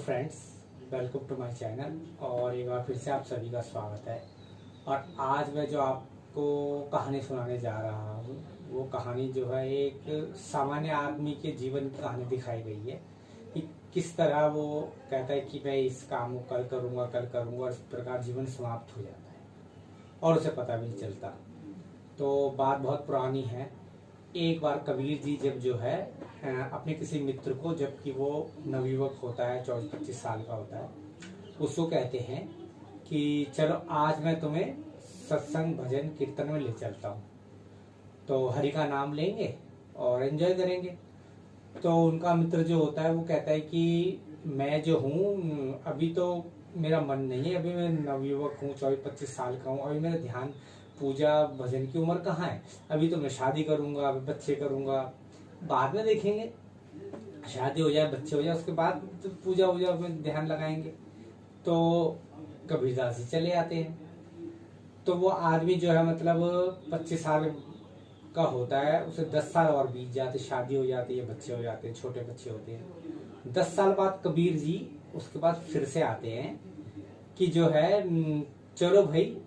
Friends, welcome to my channel. और एक बार फिर से आप सभी का स्वागत है। और आज मैं जो आपको कहानी सुनाने जा रहा हूँ वो कहानी जो है एक सामान्य आदमी के जीवन की कहानी दिखाई गई है कि किस तरह वो कहता है कि मैं इस काम को कल करूँगा और इस प्रकार जीवन समाप्त हो जाता है और उसे पता भी नहीं चलता। तो बात बहुत पुरानी है। एक बार कबीर जी जब जो है अपने किसी मित्र को, जबकि वो नवयुवक होता है, 24-25 साल का होता है, उसको कहते हैं कि चलो आज मैं तुम्हें सत्संग भजन कीर्तन में ले चलता हूँ, तो हरि का नाम लेंगे और एंजॉय करेंगे। तो उनका मित्र जो होता है वो कहता है कि मैं जो हूँ अभी तो मेरा मन नहीं है, अभी मैं नवयुवक हूँ, 24-25 साल का हूँ, अभी मेरा ध्यान पूजा भजन की उम्र कहाँ है, अभी तो मैं शादी करूंगा, अभी बच्चे करूंगा, बाद में देखेंगे, शादी हो जाए बच्चे हो जाए उसके बाद तो पूजा वूजा में ध्यान लगाएंगे। तो कबीरदास जी चले आते हैं। तो वो आदमी जो है मतलब 25 साल का होता है, उसे 10 साल और बीत जाते, शादी हो जाती है, बच्चे हो जाते हैं, छोटे बच्चे होते हैं। 10 साल बाद कबीर जी उसके बाद फिर से आते हैं कि जो है चलो भाई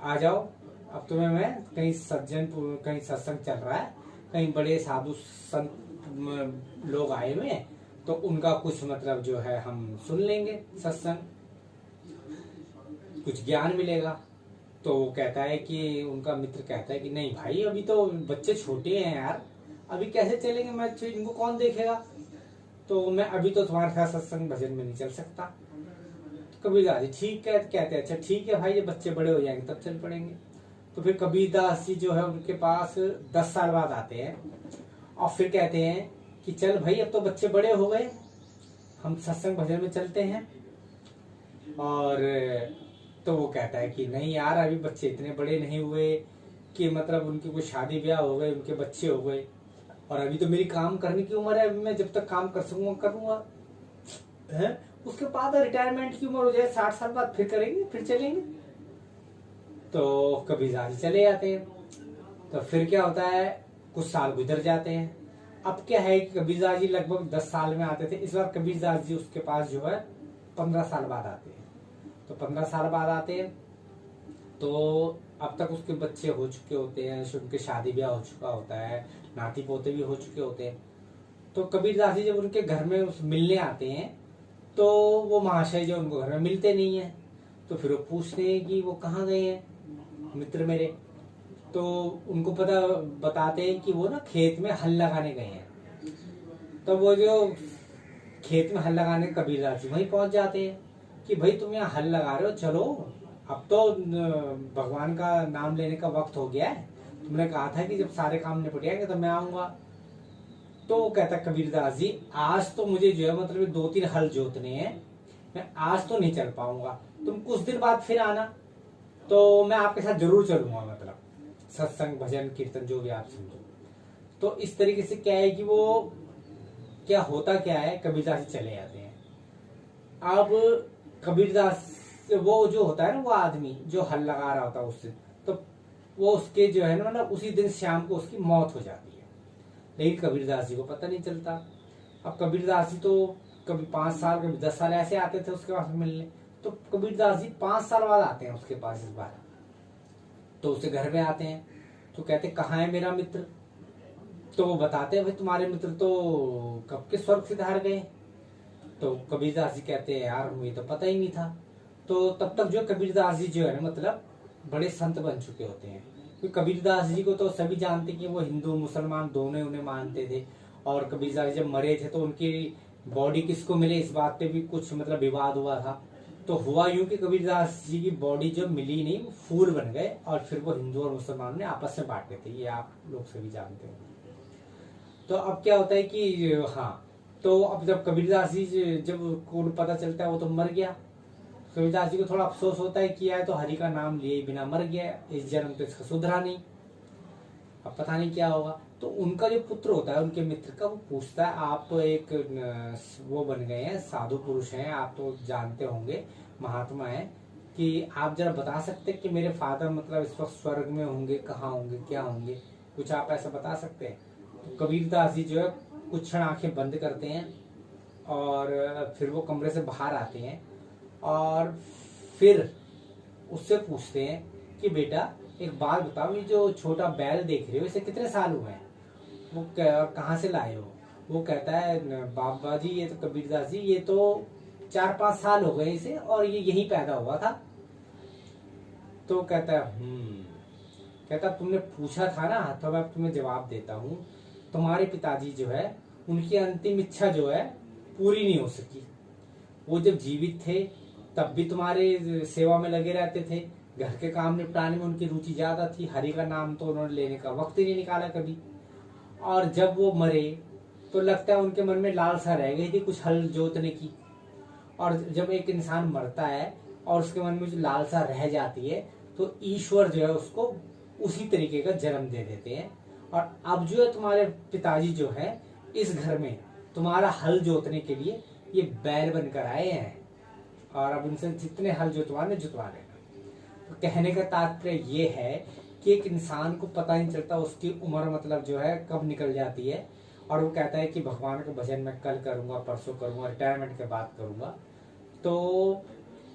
आ जाओ, अब तुम्हें मैं कहीं कहीं सत्संग चल रहा है, कहीं बड़े साधु संत लोग आए हुए हैं, तो उनका कुछ मतलब जो है हम सुन लेंगे सत्संग, कुछ ज्ञान मिलेगा। तो वो कहता है कि उनका मित्र कहता है कि नहीं भाई, अभी तो बच्चे छोटे हैं यार, अभी कैसे चलेंगे, मैं इनको कौन देखेगा, तो मैं अभी तो तुम्हारे साथ सत्संग भजन में नहीं चल सकता। तो कबीरदास जी ठीक है, कहते हैं अच्छा ठीक है भाई, ये बच्चे बड़े हो जाएंगे तब चल पड़ेंगे। तो फिर कबीरदास जी जो है उनके पास 10 साल बाद आते हैं और फिर कहते हैं कि चल भाई अब तो बच्चे बड़े हो गए, हम सत्संग भजन में चलते हैं। और तो वो कहता है कि नहीं यार, अभी बच्चे इतने बड़े नहीं हुए कि मतलब उनकी कोई शादी ब्याह हो गए, उनके बच्चे हो गए, और अभी तो मेरी काम करने की उम्र है, अभी मैं जब तक काम कर सकूंगा करूंगा है, उसके बाद रिटायरमेंट की उम्र हो जाए 60 साल बाद फिर करेंगे, फिर चलेंगे। तो कबीरदास जी चले जाते हैं। तो फिर क्या होता है, कुछ साल गुजर जाते हैं। अब क्या है कि कबीरदास जी लगभग 10 साल में आते थे, इस बार कबीरदास जी उसके पास जो है 15 साल बाद आते हैं। तो 15 साल बाद आते हैं तो अब तक उसके बच्चे हो चुके होते हैं, उनके शादी ब्याह हो चुका होता है, नाती पोते भी हो चुके होते हैं। तो कबीरदास जी जब उनके घर में मिलने आते हैं तो वो महाशय जो उनको घर में मिलते नहीं है, तो फिर वो पूछते हैं कि वो कहाँ गए हैं मित्र मेरे। तो उनको पता बताते हैं कि वो ना खेत में हल लगाने गए हैं। तो वो जो खेत में हल लगाने कबीरदास जी वहीं पहुंच जाते हैं कि भाई तुम यहाँ हल लगा रहे हो, चलो अब तो भगवान का नाम लेने का वक्त हो गया है, तुमने कहा था कि जब सारे काम निपट जाएंगे तो मैं आऊंगा। तो वो कहता कबीरदास जी आज तो मुझे जो है मतलब 2-3 हल जोतने हैं, मैं आज तो नहीं चल पाऊंगा, तुम कुछ दिन बाद फिर आना, तो मैं आपके साथ जरूर चलूंगा, मतलब सत्संग भजन कीर्तन जो भी आप समझो। तो इस तरीके से क्या है कि वो क्या होता क्या है, कबीरदास जी चले जाते हैं। अब कबीरदास वो जो होता है ना, वो आदमी जो हल लगा रहा होता है उससे, तो वो उसके जो है ना मतलब उसी दिन शाम को उसकी मौत हो जाती है, लेकिन कबीरदास जी को पता नहीं चलता। अब कबीरदास जी तो कभी 5 साल कभी 10 साल ऐसे आते थे उसके पास मिलने, तो कबीरदास जी 5 साल बाद आते हैं उसके पास इस बार। तो उसे घर में आते हैं तो कहते कहाँ है मेरा मित्र। तो वो बताते हैं भाई तुम्हारे मित्र तो कब के स्वर्ग सिधार गए। तो कबीरदास जी कहते हैं यार मुझे तो पता ही नहीं था। तो तब तक जो कबीरदास जी जो है ना मतलब बड़े संत बन चुके होते हैं, क्योंकि कबीरदास जी को तो सभी जानते कि वो हिंदू मुसलमान दोनों उन्हें मानते थे। और कबीरदास जी जब मरे थे तो उनकी बॉडी किसको मिले इस बात पे भी कुछ मतलब विवाद हुआ था। तो हुआ यूं कि कबीरदास जी की बॉडी जब मिली नहीं, वो फूल बन गए और फिर वो हिंदू और मुसलमान ने आपस में बांटे थे, ये आप लोग सभी जानते हो। तो अब क्या होता है कि हाँ, तो अब जब कबीरदास जी जब को पता चलता है वो तो मर गया, कबीरदास जी को थोड़ा अफसोस होता है कि यार तो हरि का नाम लिए बिना मर गया, इस जन्म तो इसका सुधरा नहीं, अब पता नहीं क्या होगा। तो उनका जो पुत्र होता है उनके मित्र का, वो पूछता है आप तो एक वो बन गए हैं, साधु पुरुष हैं, आप तो जानते होंगे, महात्मा हैं, कि आप जरा बता सकते हैं कि मेरे फादर मतलब इस वक्त स्वर्ग में होंगे, कहाँ होंगे, क्या होंगे, कुछ आप ऐसा बता सकते हैं। तो कबीरदास जी जो है कुछ क्षण आंखें बंद करते हैं और फिर वो कमरे से बाहर आते हैं और फिर उससे पूछते हैं कि बेटा एक बात बताओ, ये जो छोटा बैल देख रहे हो इसे कितने साल हुए हैं? वो कहाँ से लाए हो? वो कहता है बाबा जी ये तो कबीरदास जी ये तो 4-5 साल हो गए इसे और ये यहीं पैदा हुआ था। तो कहता है कहता तुमने पूछा था ना, तो मैं तुम्हें जवाब देता हूँ। तुम्हारे पिताजी जो है उनकी अंतिम इच्छा जो है पूरी नहीं हो सकी। वो जब जीवित थे तब भी तुम्हारे सेवा में लगे रहते थे, घर के काम निपटाने में उनकी रुचि ज्यादा थी, हरि का नाम तो उन्होंने लेने का वक्त ही नहीं निकाला कभी। और जब वो मरे तो लगता है उनके मन में लालसा रह गई थी कुछ हल जोतने की। और जब एक इंसान मरता है और उसके मन में जो लालसा रह जाती है तो ईश्वर जो है उसको उसी तरीके का जन्म दे देते हैं। और अब जो है तुम्हारे पिताजी जो है इस घर में तुम्हारा हल जोतने के लिए ये बैल बनकर आए हैं और अब उनसे जितने हल जोतवाने जुतवा लेना। तो कहने का तात्पर्य ये है कि एक इंसान को पता नहीं चलता उसकी उम्र मतलब जो है कब निकल जाती है, और वो कहता है कि भगवान का भजन मैं कल करूंगा, परसों करूंगा, रिटायरमेंट के बाद करूंगा। तो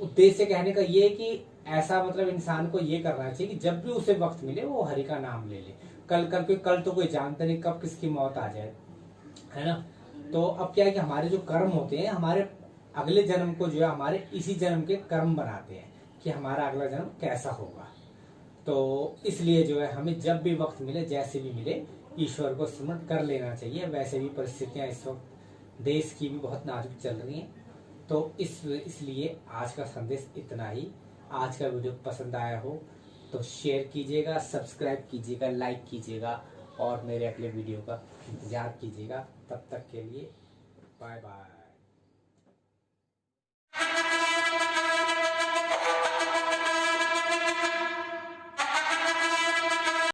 उद्देश्य कहने का ये है कि ऐसा मतलब इंसान को ये करना चाहिए कि जब भी उसे वक्त मिले वो हरि का नाम ले ले। कल तो कोई जानता नहीं कब किसकी मौत आ जाए, है ना। तो अब क्या है कि हमारे जो कर्म होते हैं हमारे अगले जन्म को जो है हमारे इसी जन्म के कर्म बनाते हैं कि हमारा अगला जन्म कैसा होगा। तो इसलिए जो है हमें जब भी वक्त मिले, जैसे भी मिले, ईश्वर को स्मरण कर लेना चाहिए। वैसे भी परिस्थितियां इस वक्त देश की भी बहुत नाजुक चल रही हैं। तो इसलिए आज का संदेश इतना ही। आज का वीडियो पसंद आया हो तो शेयर कीजिएगा, सब्सक्राइब कीजिएगा, लाइक कीजिएगा और मेरे अगले वीडियो का इंतजार कीजिएगा। तब तक के लिए बाय बाय।